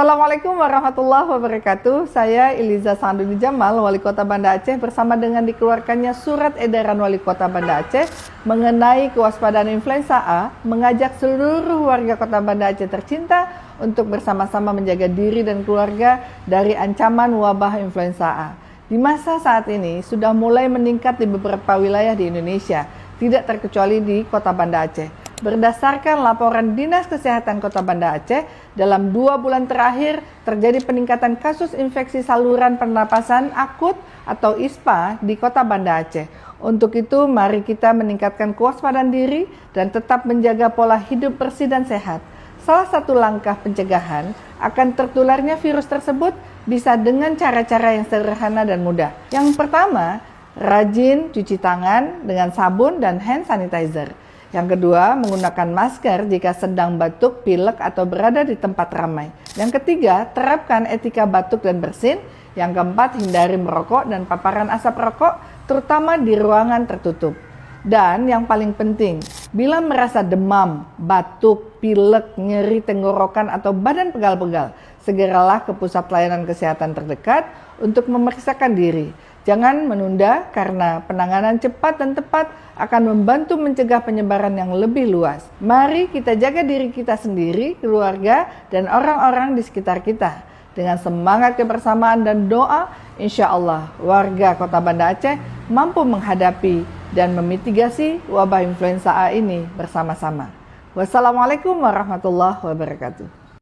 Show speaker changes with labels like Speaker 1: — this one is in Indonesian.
Speaker 1: Assalamualaikum warahmatullahi wabarakatuh. Saya Iliza Sanduni Jamal, Wali Kota Banda Aceh, bersama dengan dikeluarkannya Surat Edaran Wali Kota Banda Aceh mengenai kewaspadaan influenza A, mengajak seluruh warga Kota Banda Aceh tercinta untuk bersama-sama menjaga diri dan keluarga dari ancaman wabah influenza A. Di masa saat ini sudah mulai meningkat di beberapa wilayah di Indonesia, tidak terkecuali di Kota Banda Aceh. Berdasarkan laporan Dinas Kesehatan Kota Banda Aceh, dalam 2 bulan terakhir terjadi peningkatan kasus infeksi saluran pernapasan akut atau ISPA di Kota Banda Aceh. Untuk itu, mari kita meningkatkan kewaspadaan diri dan tetap menjaga pola hidup bersih dan sehat. Salah satu langkah pencegahan akan tertularnya virus tersebut bisa dengan cara-cara yang sederhana dan mudah. Yang pertama, rajin cuci tangan dengan sabun dan hand sanitizer. Yang kedua, menggunakan masker jika sedang batuk, pilek, atau berada di tempat ramai. Yang ketiga, terapkan etika batuk dan bersin. Yang keempat, hindari merokok dan paparan asap rokok, terutama di ruangan tertutup. Dan yang paling penting, bila merasa demam, batuk, pilek, nyeri tenggorokan, atau badan pegal-pegal, segeralah ke pusat pelayanan kesehatan terdekat untuk memeriksakan diri. Jangan menunda karena penanganan cepat dan tepat akan membantu mencegah penyebaran yang lebih luas. Mari kita jaga diri kita sendiri, keluarga, dan orang-orang di sekitar kita. Dengan semangat kebersamaan dan doa, insya Allah warga Kota Banda Aceh mampu menghadapi dan memitigasi wabah influenza A ini bersama-sama. Wassalamualaikum warahmatullahi wabarakatuh.